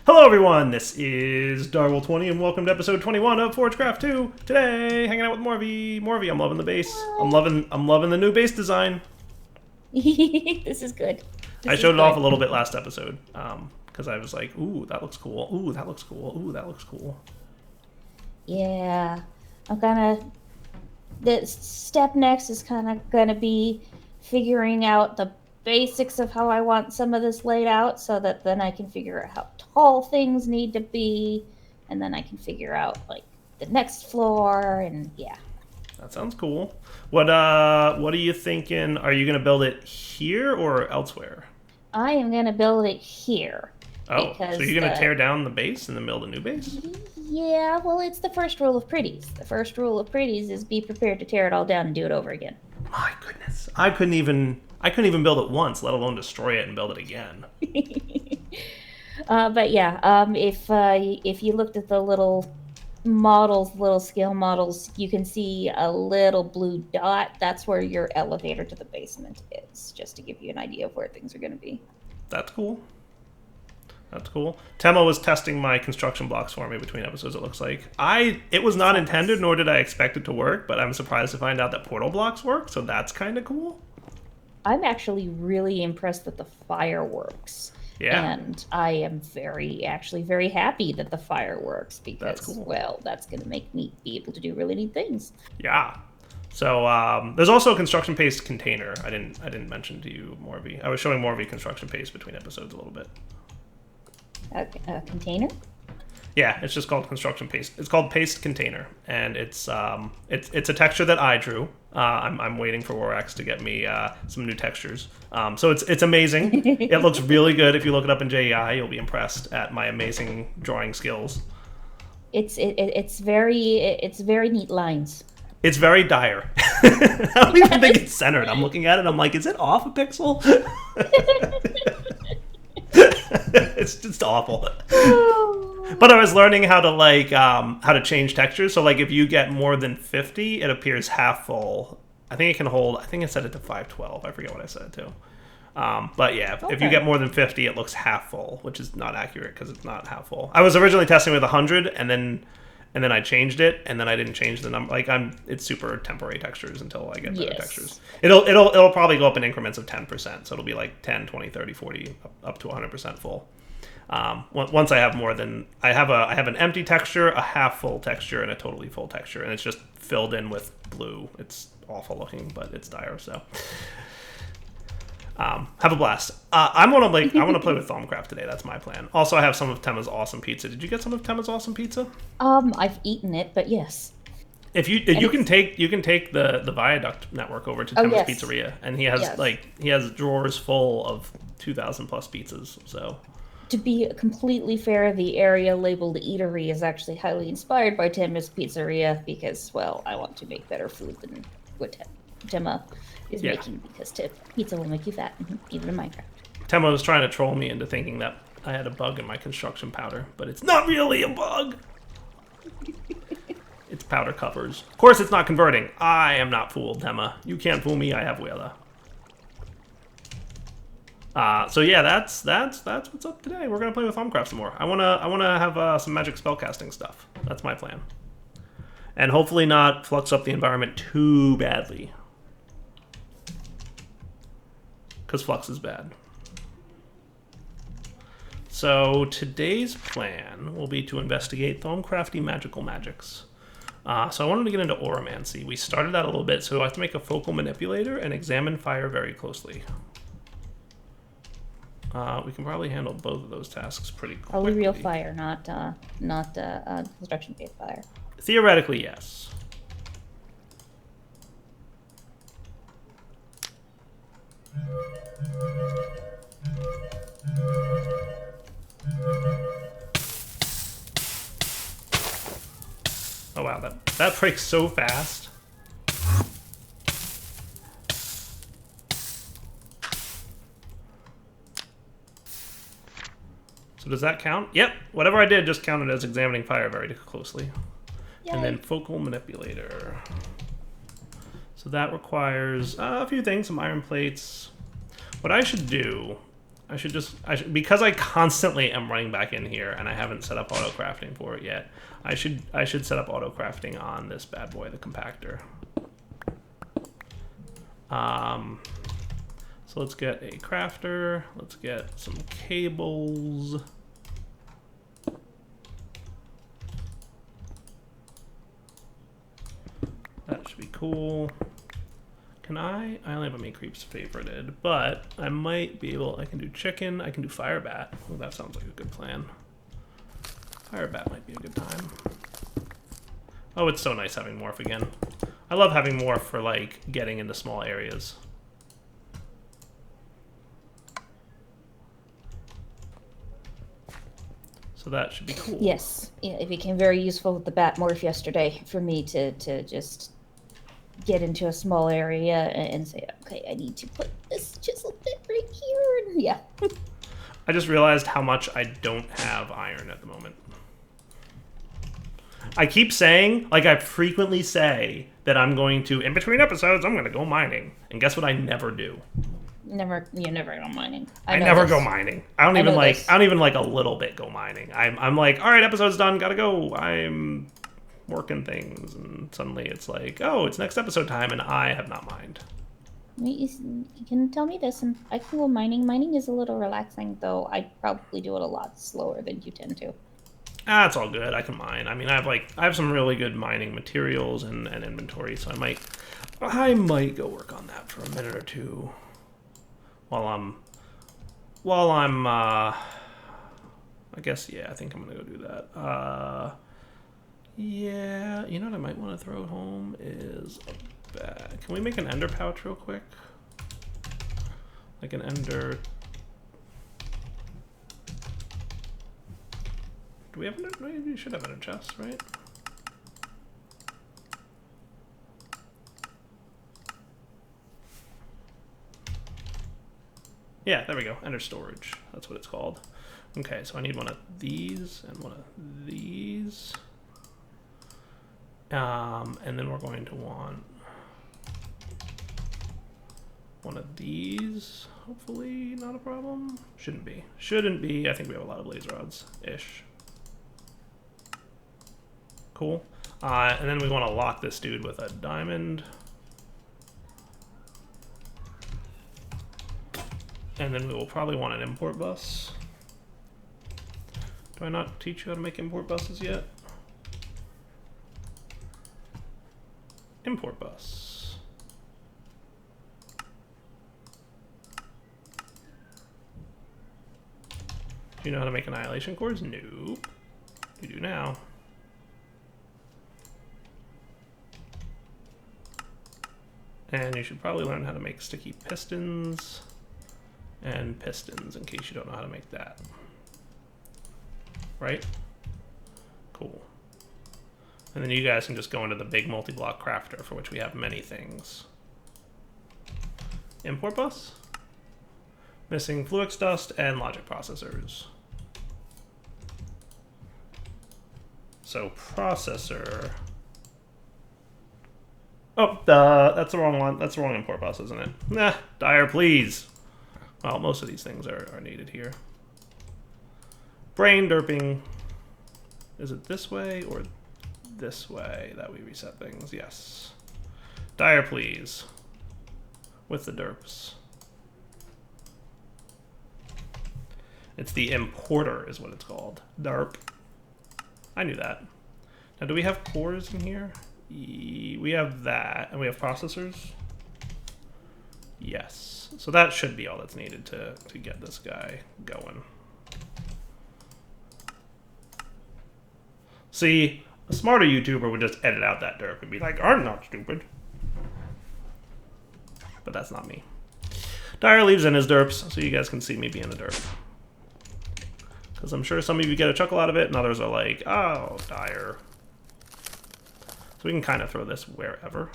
Hello everyone, this is Darwell20 and welcome to episode 21 of Forgecraft2. Today, hanging out with Morvy. Morvy, I'm loving the base. I'm loving the new base design. This is good. I showed it off a little bit last episode, because I was like, ooh, that looks cool. Ooh, that looks cool. Ooh, that looks cool. Yeah, the step next is kind of gonna be figuring out the basics of how I want some of this laid out, so that then I can figure out how tall things need to be, and then I can figure out like the next floor, and yeah. That sounds cool. What are you thinking? Are you gonna build it here or elsewhere? I am gonna build it here. Oh, so you're gonna tear down the base and then build a new base? Yeah, well, it's the first rule of pretties. The first rule of pretties is be prepared to tear it all down and do it over again. My goodness, I couldn't even build it once, let alone destroy it and build it again. But yeah, if you looked at the little models, little scale models, you can see a little blue dot. That's where your elevator to the basement is, just to give you an idea of where things are going to be. That's cool. That's cool. Temma was testing my construction blocks for me between episodes, it looks like. It was not intended, nor did I expect it to work, but I'm surprised to find out that portal blocks work, so that's kind of cool. I'm actually really impressed with the fireworks. Yeah. And I am very happy that the fireworks, because, that's cool. Well, that's going to make me be able to do really neat things. Yeah. So there's also a construction paste container. I didn't mention to you, Morvy. I was showing Morvy construction paste between episodes a little bit. A container? Yeah, it's just called construction paste. It's called paste container, and it's a texture that I drew. I'm waiting for Worax to get me some new textures. So it's amazing. It looks really good. If you look it up in JEI, you'll be impressed at my amazing drawing skills. It's very neat lines. It's very dire. I don't even think it's centered. I'm looking at it. I'm like, is it off a pixel? It's just awful. But I was learning how to change textures. So like if you get more than 50, it appears half full. I think it can hold. I think I set it to 512. I forget what I set it to. But yeah, if you get more than 50, it looks half full, which is not accurate because it's not half full. I was originally testing with 100, and then I changed it, and then I didn't change the number. Like it's super temporary textures until I get better textures. It'll probably go up in increments of 10%. So it'll be like 10, 20, 30, 40, up to 100% full. Once I have more than I have an empty texture, a half full texture, and a totally full texture, and it's just filled in with blue. It's awful looking, but it's dire. So have a blast. I want to play with Thaumcraft today. That's my plan. Also, I have some of Temma's awesome pizza. Did you get some of Temma's awesome pizza? I've eaten it, but yes. If you can take the Viaduct network over to Temma's Pizzeria, and he has drawers full of 2,000 plus pizzas. So. To be completely fair, the area labeled eatery is actually highly inspired by Temma's Pizzeria, because, well, I want to make better food than what Temma is making, because pizza will make you fat, even in Minecraft. Temma was trying to troll me into thinking that I had a bug in my construction powder, but it's not really a bug. It's powder covers. Of course it's not converting. I am not fooled, Temma. You can't fool me, I have Willa. So yeah, that's what's up today. We're gonna play with Thaumcraft some more. I wanna have some magic spellcasting stuff. That's my plan, and hopefully not flux up the environment too badly, because flux is bad. So today's plan will be to investigate Thaumcrafty magical magics. So I wanted to get into Oromancy. We started that a little bit, so I have to make a focal manipulator and examine fire very closely. We can probably handle both of those tasks pretty quickly. Probably real fire, not construction-based fire. Theoretically, yes. Oh wow, that breaks so fast. So does that count? Yep. Whatever I did just counted as examining fire very closely. Yay. And then focal manipulator. So that requires a few things, some iron plates. What I should do because I constantly am running back in here and I haven't set up auto crafting for it yet. I should set up auto crafting on this bad boy, the compactor. So let's get a crafter. Let's get some cables. That should be cool. Can I only have a make creeps favorited, but I might be able, I can do chicken, I can do fire bat. Oh, that sounds like a good plan. Fire bat might be a good time. Oh, it's so nice having morph again. I love having morph for like getting into small areas. So that should be cool. Yes, yeah, it became very useful with the bat morph yesterday for me to just get into a small area and say, okay, I need to put this chisel bit right here. And yeah. I just realized how much I don't have iron at the moment. I keep saying, like I frequently say, that I'm going to, in between episodes, I'm going to go mining. And guess what I never do? You never go mining. I never go mining. I don't even like a little bit go mining. I'm like, all right, episode's done, gotta go. I'm working things, and suddenly it's like, oh, it's next episode time, and I have not mined. You can tell me this, and I can go mining. Mining is a little relaxing, though. I probably do it a lot slower than you tend to. Ah, it's all good. I can mine. I mean, I have some really good mining materials and inventory, so I might go work on that for a minute or two. While I'm I guess, yeah, I think I'm gonna go do that. Yeah, you know what I might want to throw home is a bag. Can we make an ender pouch real quick? Like an ender. Do we have an? We should have an ender chest, right? Yeah, there we go. Ender storage. That's what it's called. Okay, so I need one of these and one of these. And then we're going to want one of these. Hopefully not a problem. Shouldn't be. Shouldn't be. I think we have a lot of blaze rods-ish. Cool. And then we want to lock this dude with a diamond. And then we will probably want an import bus. Do I not teach you how to make import buses yet? Import bus. Do you know how to make annihilation cores? Nope. You do now. And you should probably learn how to make sticky pistons and pistons in case you don't know how to make that. Right? Cool. And then you guys can just go into the big multi-block crafter, for which we have many things. Import bus? Missing Fluix dust and logic processors. So processor. Oh, that's the wrong one. That's the wrong import bus, isn't it? Nah, Dyer, please. Well, most of these things are needed here. Brain derping. Is it this way or this way that we reset things? Yes. Dyer, please. With the derps. It's the importer is what it's called. Derp. I knew that. Now, do we have cores in here? We have that. And we have processors? Yes. So that should be all that's needed to get this guy going. See, a smarter YouTuber would just edit out that derp and be like, I'm not stupid. But that's not me. Dyer leaves in his derps, so you guys can see me being a derp. Because I'm sure some of you get a chuckle out of it, and others are like, oh, Dyer. So we can kind of throw this wherever.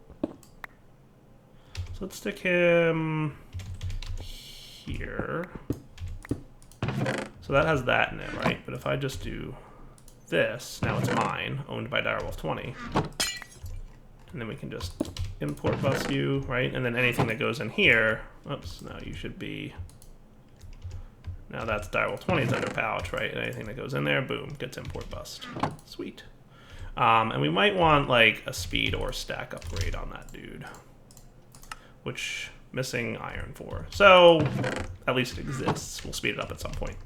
So let's stick him here. So that has that in it, right? But if I just do this, now it's mine, owned by Direwolf20. And then we can just import bus you, right? And then anything that goes in here, oops, now you should be, now that's direwall 20 is under pouch, right? And anything that goes in there, boom, gets import bust. Sweet. And we might want like a speed or stack upgrade on that dude, which missing iron for. So at least it exists. We'll speed it up at some point.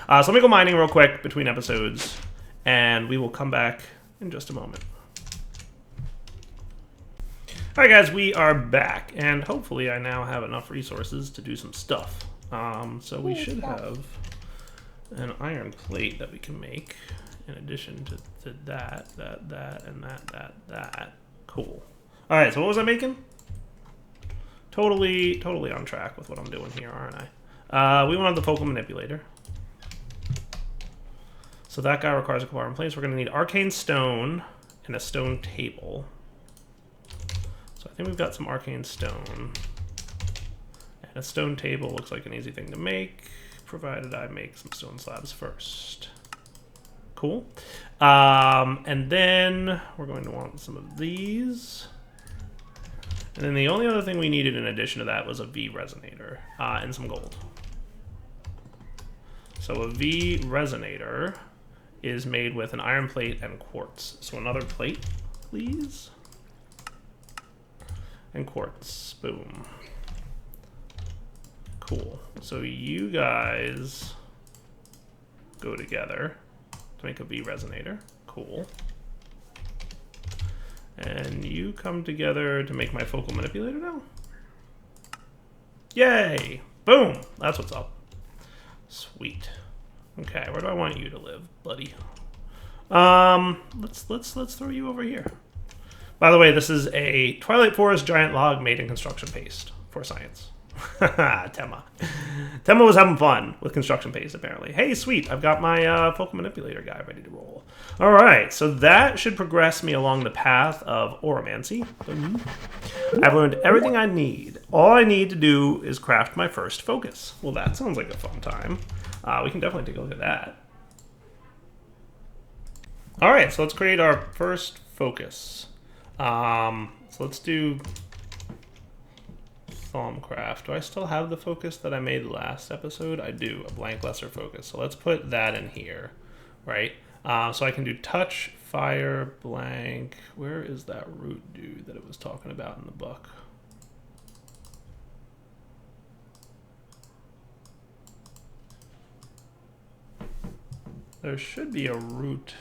So let me go mining real quick between episodes, and we will come back in just a moment. All right, guys, we are back, and hopefully I now have enough resources to do some stuff. So we should have an iron plate that we can make in addition to that, and that. Cool. All right, so what was I making? Totally on track with what I'm doing here, aren't I? We wanted the focal manipulator. So that guy requires a couple iron plates. We're going to need arcane stone and a stone table. So I think we've got some arcane stone. And a stone table looks like an easy thing to make, provided I make some stone slabs first. Cool. And then we're going to want some of these. And then the only other thing we needed in addition to that was a V resonator and some gold. So a V resonator is made with an iron plate and quartz. So another plate, please. And quartz. Boom. Cool. So you guys go together to make a V resonator. Cool. And you come together to make my focal manipulator now? Yay! Boom! That's what's up. Sweet. Okay, where do I want you to live, buddy? Let's throw you over here. By the way, this is a Twilight Forest giant log made in construction paste for science. Tema was having fun with construction paste, apparently. Hey, sweet, I've got my focal manipulator guy ready to roll. All right, so that should progress me along the path of oromancy. I've learned everything I need. All I need to do is craft my first focus. Well, that sounds like a fun time. We can definitely take a look at that. All right, so let's create our first focus. So let's do Thaumcraft. Do I still have the focus that I made last episode? I do, a blank lesser focus. So let's put that in here, right? So I can do touch, fire, blank. Where is that root dude that it was talking about in the book? There should be a root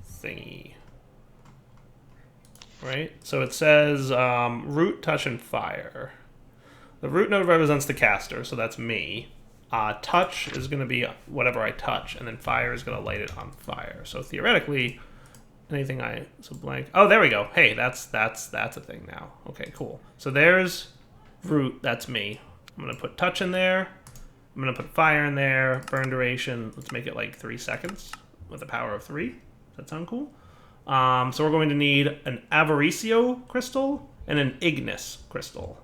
thingy. Right? So it says root, touch, and fire. The root node represents the caster, so that's me. Touch is going to be whatever I touch, and then fire is going to light it on fire. So theoretically, anything so blank. Oh, there we go. Hey, that's a thing now. Okay, cool. So there's root, that's me. I'm going to put touch in there. I'm going to put fire in there. Burn duration, let's make it like 3 seconds with a power of 3. Does that sound cool? So we're going to need an Avaricio crystal and an Ignis crystal.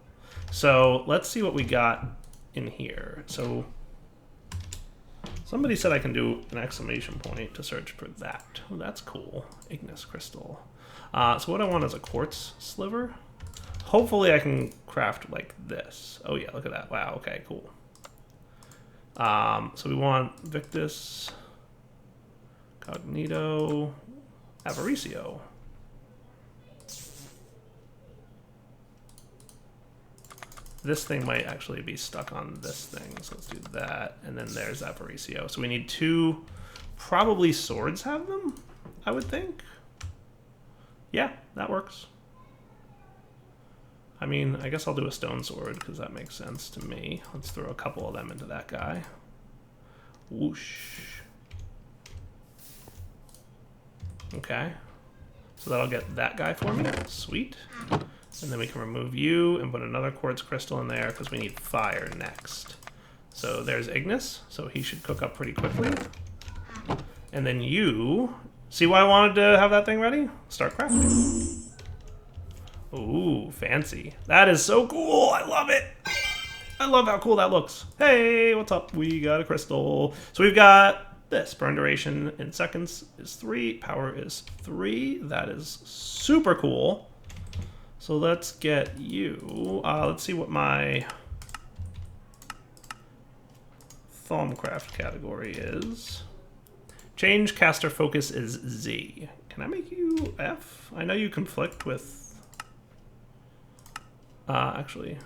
So let's see what we got in here. So somebody said I can do an exclamation point to search for that. Oh, that's cool. Ignis crystal. So what I want is a quartz sliver. Hopefully I can craft like this. Oh yeah, look at that. Wow, okay, cool. So we want Victus, Cognito, Avaricio. This thing might actually be stuck on this thing, so let's do that. And then there's Avaricio. So we need 2, probably swords have them, I would think. Yeah, that works. I mean, I guess I'll do a stone sword because that makes sense to me. Let's throw a couple of them into that guy. Whoosh. Okay. So that'll get that guy for me. Sweet. And then we can remove you and put another quartz crystal in there because we need fire next. So there's Ignis. So he should cook up pretty quickly. And then you... See why I wanted to have that thing ready? Start crafting. Ooh, fancy. That is so cool. I love it. I love how cool that looks. Hey, what's up? We got a crystal. So we've got this. Burn duration in seconds is 3. Power is 3. That is super cool. So let's get you. Let's see what my Thaumcraft category is. Change caster focus is Z. Can I make you F? I know you conflict with... actually...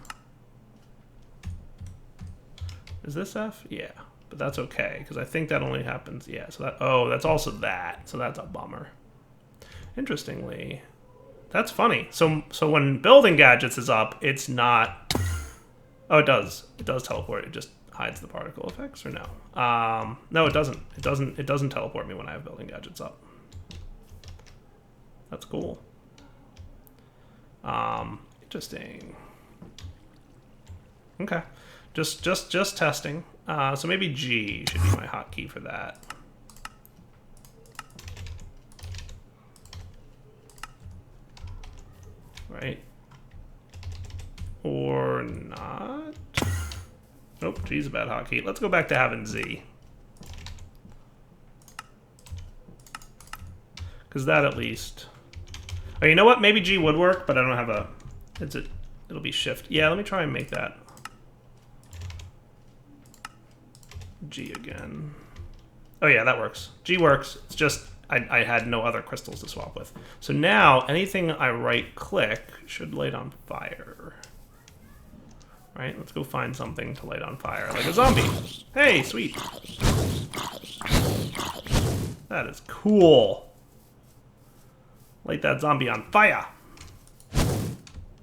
Is this F? Yeah. But that's okay, because I think that only happens... Yeah, so that... Oh, that's also that. So that's a bummer. Interestingly... That's funny. So when building gadgets is up, it's not... Oh, it does. It does teleport. It just hides the particle effects, or no? No, it doesn't. It doesn't teleport me when I have building gadgets up. That's cool. Interesting. Okay. Just testing. So maybe G should be my hotkey for that. Right? Or not? Nope, G's a bad hotkey. Let's go back to having Z. Because that at least... Oh, you know what? Maybe G would work, but I don't have a... It'll be shift. Yeah, let me try and make that G again. Oh yeah, that works. G works. It's just... I had no other crystals to swap with. So now, anything I right-click should light on fire. Right? Let's go find something to light on fire, like a zombie. Hey, sweet. That is cool. Light that zombie on fire.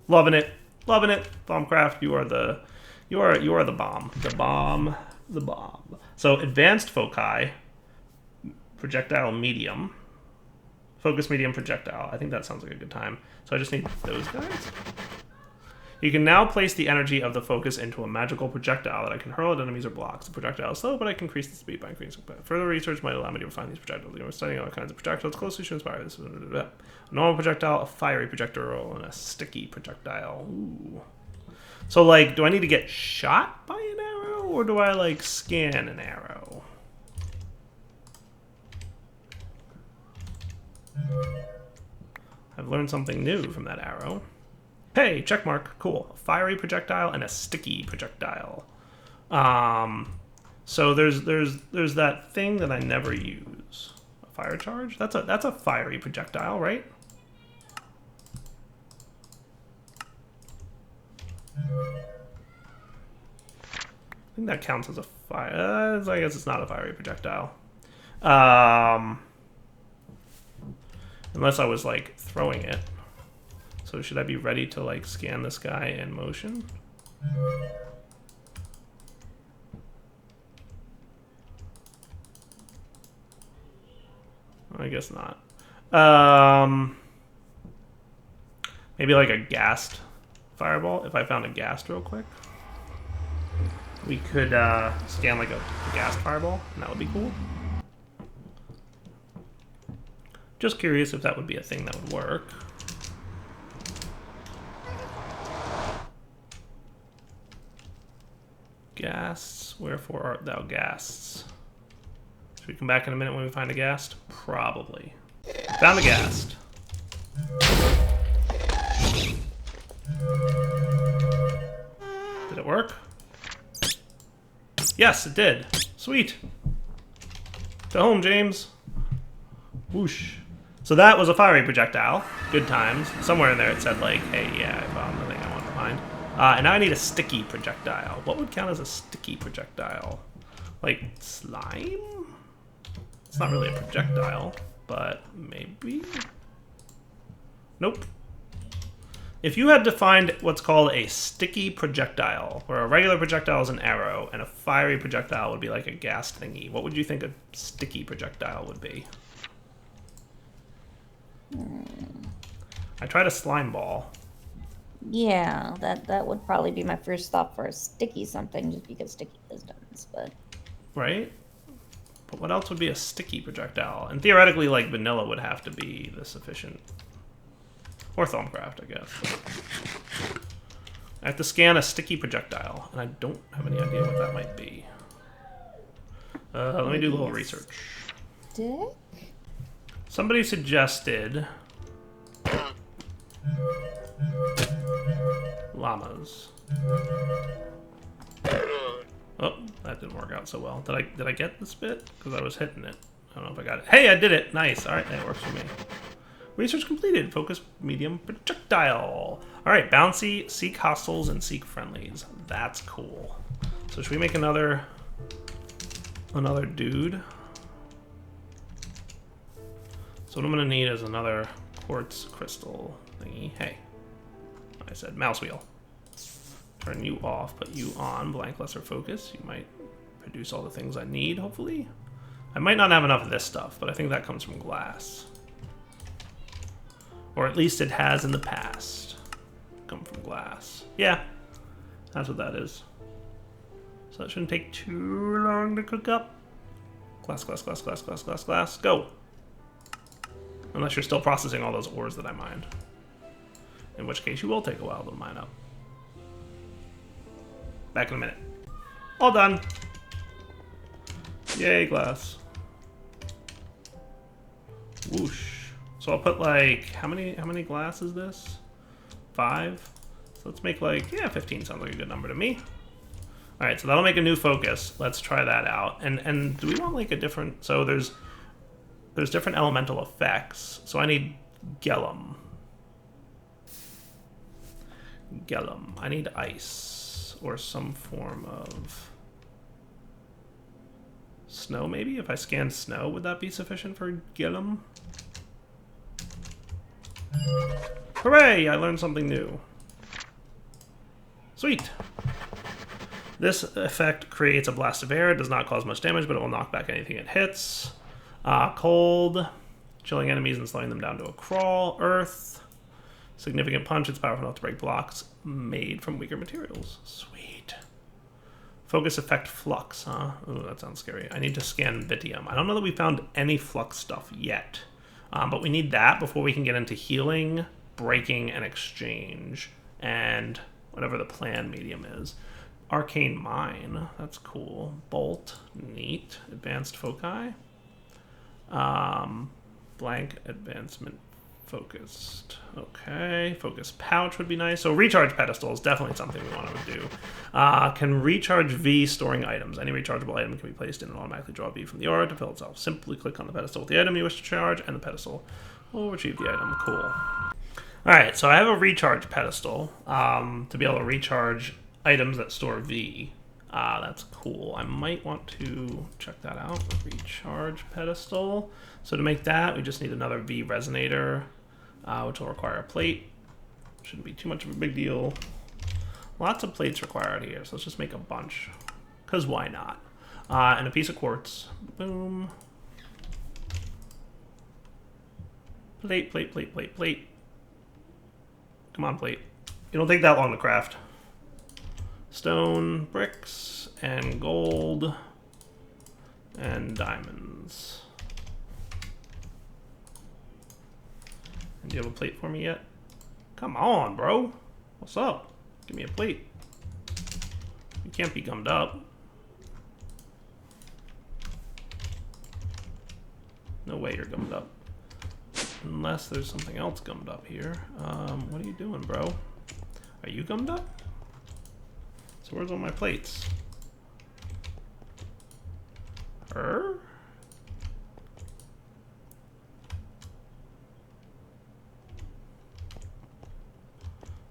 Loving it. Loving it. Thaumcraft, you are the bomb. The bomb. The bomb. So advanced foci. Projectile medium. Focus medium projectile. I think that sounds like a good time. So I just need those guys. You can now place the energy of the focus into a magical projectile that I can hurl at enemies or blocks. The projectile is slow, but I can increase the speed by increasing. Further research might allow me to refine these projectiles. We're studying all kinds of projectiles closely to inspire this. A normal projectile, a fiery projectile, and a sticky projectile. Ooh. So, like, do I need to get shot by an arrow, or do I, like, scan an arrow? I've learned something new from that arrow. Hey, check mark. Cool. A fiery projectile and a sticky projectile. So there's that thing that I never use. A fire charge? That's a fiery projectile, right? I think that counts as a fire. I guess it's not a fiery projectile. Unless I was like throwing it. So should I be ready to like scan this guy in motion? I guess not. Maybe like a gassed fireball. If I found a gassed real quick, we could scan like a gassed fireball, and that would be cool. Just curious if that would be a thing that would work. Ghasts, wherefore art thou ghasts? Should we come back in a minute when we find a ghast? Probably. Found a ghast. Did it work? Yes, it did. Sweet. To home, James. Whoosh. So that was a fiery projectile. Good times. Somewhere in there it said like, hey, yeah, I found the thing I wanted to find. And now I need a sticky projectile. What would count as a sticky projectile? Like slime? It's not really a projectile, but maybe? Nope. If you had to find what's called a sticky projectile, where a regular projectile is an arrow, and a fiery projectile would be like a gas thingy, what would you think a sticky projectile would be? I tried a slime ball. Yeah, that would probably be my first thought for a sticky something, just because sticky distance, but... Right? But what else would be a sticky projectile? And theoretically, like, vanilla would have to be the sufficient... Or Thaumcraft, I guess. I have to scan a sticky projectile, and I don't have any idea what that might be. Let me do a little research. Stick? Somebody suggested... llamas. Oh, that didn't work out so well. Did I get this bit? Because I was hitting it. I don't know if I got it. Hey, I did it! Nice. All right, that works for me. Research completed. Focus medium projectile. All right, bouncy, seek hostiles, and seek friendlies. That's cool. So should we make another dude? So what I'm gonna need is another quartz crystal thingy. Hey, I said mouse wheel. Turn you off, put you on. Blank lesser focus. You might produce all the things I need, hopefully. I might not have enough of this stuff, but I think that comes from glass. Or at least it has in the past. Come from glass. Yeah, that's what that is. So that shouldn't take too long to cook up. Glass, glass, glass, glass, glass, glass, glass. Go! Unless you're still processing all those ores that I mined. In which case you will take a while to mine up. Back in a minute. All done! Yay, glass. Whoosh. So I'll put like, how many glass is this? 5? So let's make like, yeah, 15 sounds like a good number to me. All right, so that'll make a new focus. Let's try that out. And do we want like a different, so there's different elemental effects. So I need Gellum. Gellum. I need ice or some form of snow maybe? If I scan snow, would that be sufficient for Gellum? Hooray! I learned something new. Sweet! This effect creates a blast of air. It does not cause much damage, but it will knock back anything it hits. Cold. Chilling enemies and slowing them down to a crawl. Earth. Significant punch. It's powerful enough to break blocks made from weaker materials. Sweet. Focus effect flux, huh? Ooh, that sounds scary. I need to scan Vitium. I don't know that we found any flux stuff yet. But we need that before we can get into healing, breaking, and exchange. And whatever the plan medium is. Arcane Mine, that's cool. Bolt, neat. Advanced Foci. Blank advancement focused. Okay, focus pouch would be nice. So recharge pedestal is definitely something we want to do. Can recharge V storing items. Any rechargeable item can be placed in and automatically draw V from the aura to fill itself. Simply click on the pedestal with the item you wish to charge, and the pedestal will retrieve the item. Cool. Alright, so I have a recharge pedestal to be able to recharge items that store V. That's cool. I might want to check that out. Recharge pedestal. So to make that, we just need another V resonator, which will require a plate. Shouldn't be too much of a big deal. Lots of plates required here, so let's just make a bunch. Because why not? And a piece of quartz. Boom. Plate, plate, plate, plate, plate. Come on, plate. It don't take that long to craft. Stone, bricks, and gold, and diamonds. And do you have a plate for me yet? Come on, bro. What's up? Give me a plate. You can't be gummed up. No way you're gummed up. Unless there's something else gummed up here. What are you doing, bro? Are you gummed up? So where's all my plates?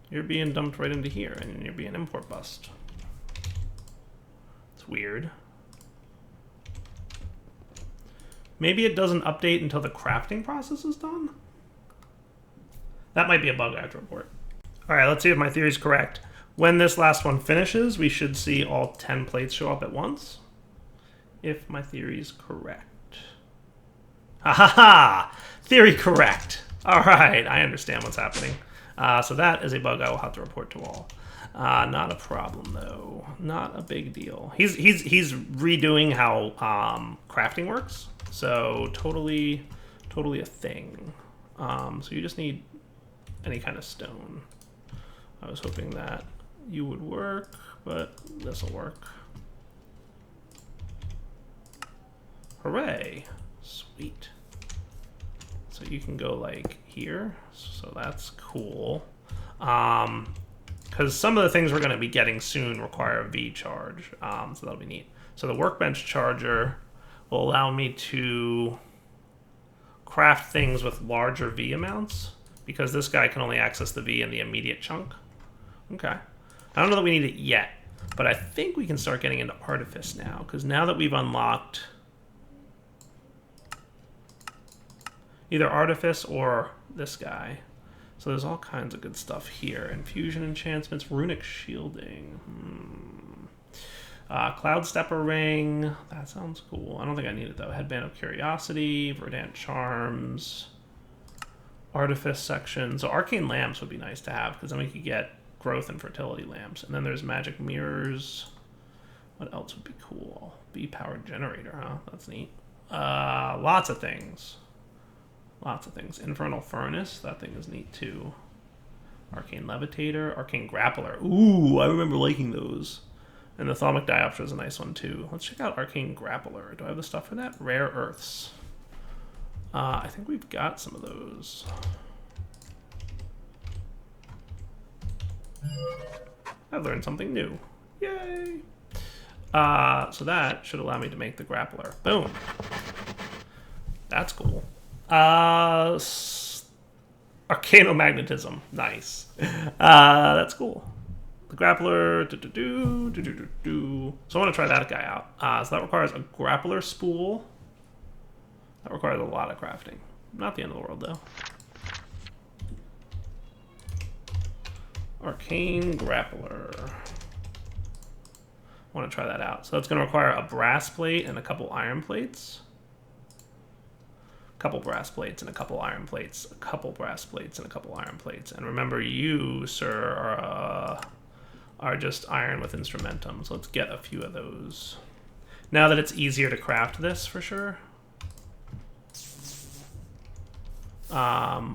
You're being dumped right into here, and you're being import bust. It's weird. Maybe it doesn't update until the crafting process is done? That might be a bug I have to report. Alright, let's see if my theory is correct. When this last one finishes, we should see all 10 plates show up at once. If my theory is correct. Ha ha ha! Theory correct! Alright, I understand what's happening. So that is a bug I will have to report to all. Not a problem, though. Not a big deal. He's redoing how crafting works. So totally a thing. So you just need any kind of stone. I was hoping that you would work, but this will work. Hooray! Sweet. So you can go like here, so that's cool. Because because some of the things we're going to be getting soon require a V charge, so that'll be neat. So the workbench charger will allow me to craft things with larger V amounts, because this guy can only access the V in the immediate chunk. Okay. I don't know that we need it yet, but I think we can start getting into Artifice now, because now that we've unlocked either Artifice or this guy, so there's all kinds of good stuff here. Infusion enchantments, runic shielding, Cloud Stepper ring, that sounds cool. I don't think I need it though. Headband of Curiosity, Verdant Charms, Artifice section. So Arcane Lamps would be nice to have, because then we could get Growth and Fertility Lamps. And then there's Magic Mirrors. What else would be cool? B-powered generator, huh? That's neat. Lots of things. Lots of things. Infernal Furnace, that thing is neat too. Arcane Levitator, Arcane Grappler. Ooh, I remember liking those. And the Thalmic Diopter is a nice one too. Let's check out Arcane Grappler. Do I have the stuff for that? Rare Earths. I think we've got some of those. I've learned something new. Yay! So that should allow me to make the Grappler. Boom. That's cool. Arcanomagnetism. Nice. That's cool. The Grappler. So I want to try that guy out. So that requires a Grappler spool. That requires a lot of crafting. Not the end of the world, though. Arcane Grappler. I want to try that out. So that's going to require a brass plate and a couple iron plates. A couple brass plates and a couple iron plates. A couple brass plates and a couple iron plates. And remember, you, sir, are just iron with instrumentum. So let's get a few of those. Now that it's easier to craft this, for sure.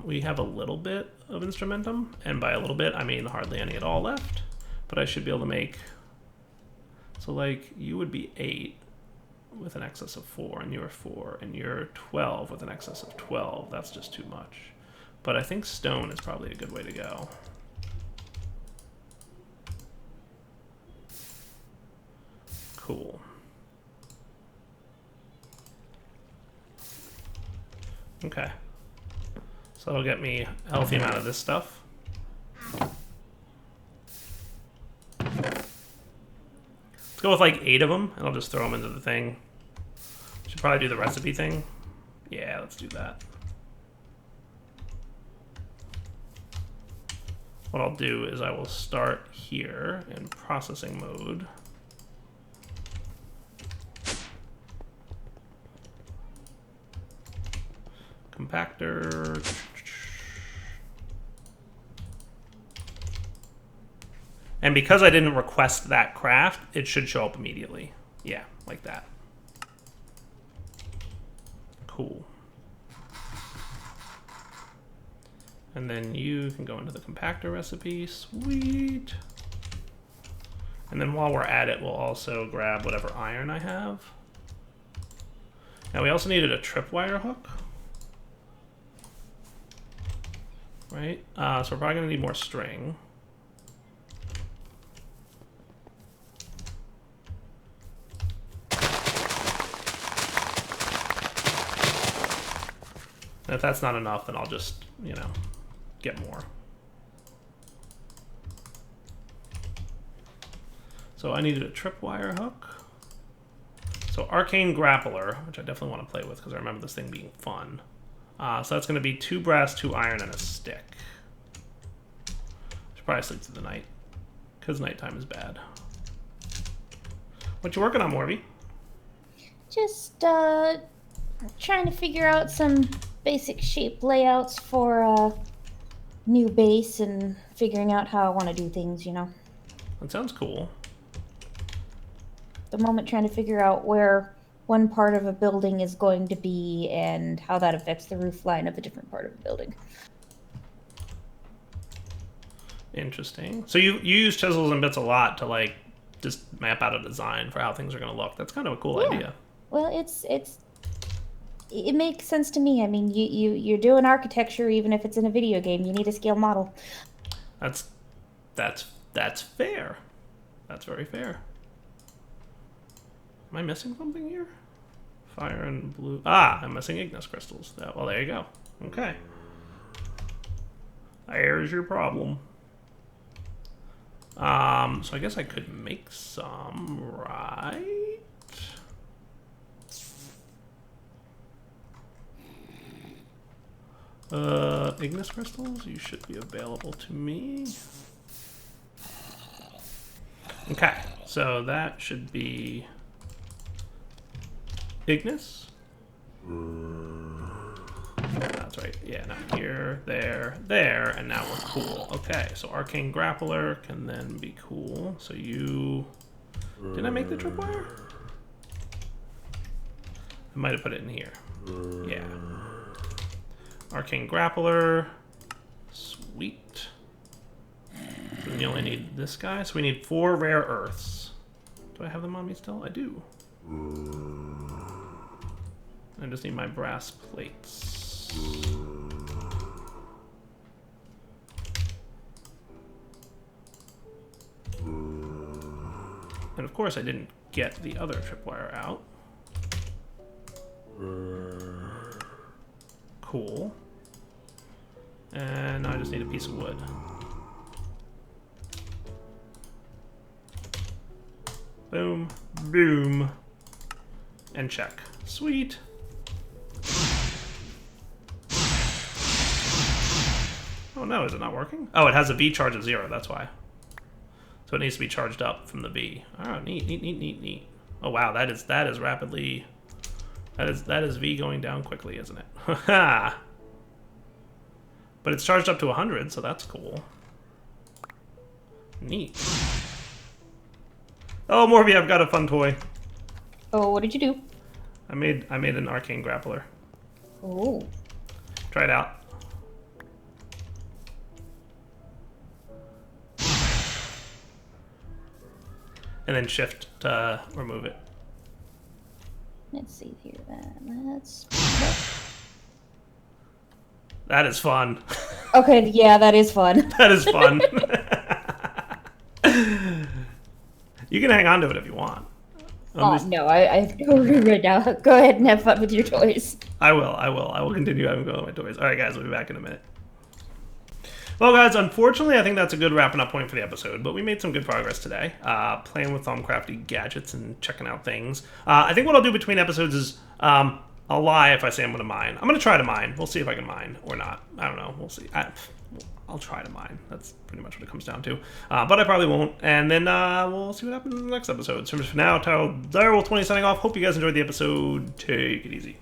We have a little bit of instrumentum, and by a little bit I mean hardly any at all left, but I should be able to make, so like you would be 8 with an excess of 4, and you're 4, and you're 12 with an excess of 12. That's just too much, but I think stone is probably a good way to go. Cool. Okay. So that'll get me a healthy amount of this stuff. Let's go with like 8 of them, and I'll just throw them into the thing. Should probably do the recipe thing. Yeah, let's do that. What I'll do is I will start here in processing mode. Compactor. And because I didn't request that craft, it should show up immediately. Yeah, like that. Cool. And then you can go into the compactor recipe. Sweet. And then while we're at it, we'll also grab whatever iron I have. Now we also needed a tripwire hook. Right? So we're probably going to need more string. And if that's not enough, then I'll just, you know, get more. So I needed a tripwire hook. So Arcane Grappler, which I definitely want to play with because I remember this thing being fun. So that's going to be 2 brass, 2 iron, and a stick. Should probably sleep through the night because nighttime is bad. What you working on, Morby? Just trying to figure out some basic shape layouts for a new base and figuring out how I want to do things, you know. That sounds cool. At the moment, trying to figure out where one part of a building is going to be and how that affects the roof line of a different part of the building. Interesting. So you use chisels and bits a lot to like just map out a design for how things are going to look. That's kind of a cool idea. Well, it makes sense to me. I mean, you're doing architecture, even if it's in a video game. You need a scale model. That's That's fair. That's very fair. Am I missing something here? Fire and blue. Ah, I'm missing Ignis crystals. Well, there you go. Okay. There's your problem. So I guess I could make some, right? Ignis crystals, you should be available to me. Okay, so that should be Ignis. That's right. Yeah, now here, there, and now we're cool. Okay, so Arcane Grappler can then be cool. So you... Did I make the tripwire? I might have put it in here. Yeah. Arcane Grappler. Sweet. And you only need this guy, so we need 4 rare earths. Do I have them on me still? I do. I just need my brass plates. And of course I didn't get the other tripwire out. Cool. And now I just need a piece of wood. Boom, boom, and check. Sweet. Oh no, is it not working? Oh, it has a V charge of 0, that's why. So it needs to be charged up from the V. Oh, neat, neat, neat, neat, neat. Oh wow, that is rapidly... That is V going down quickly, isn't it? Haha! But it's charged up to 100, so that's cool. Neat. Oh, Morby, I've got a fun toy. Oh, what did you do? I made an arcane grappler. Oh. Try it out. And then shift to remove it. Let's see here then. Let's... That is fun. Okay, yeah, that is fun. That is fun. You can hang on to it if you want. No, I have to go right now. Go ahead and have fun with your toys. I will. I will continue having fun with my toys. All right, guys, we'll be back in a minute. Well, guys, unfortunately, I think that's a good wrapping up point for the episode, but we made some good progress today, playing with Thaumcrafty gadgets and checking out things. I think what I'll do between episodes is, I'll lie if I say I'm going to mine. I'm going to try to mine. We'll see if I can mine or not. I don't know. We'll see. I'll try to mine. That's pretty much what it comes down to. But I probably won't. And then we'll see what happens in the next episode. So for now, Direwolf20 signing off. Hope you guys enjoyed the episode. Take it easy.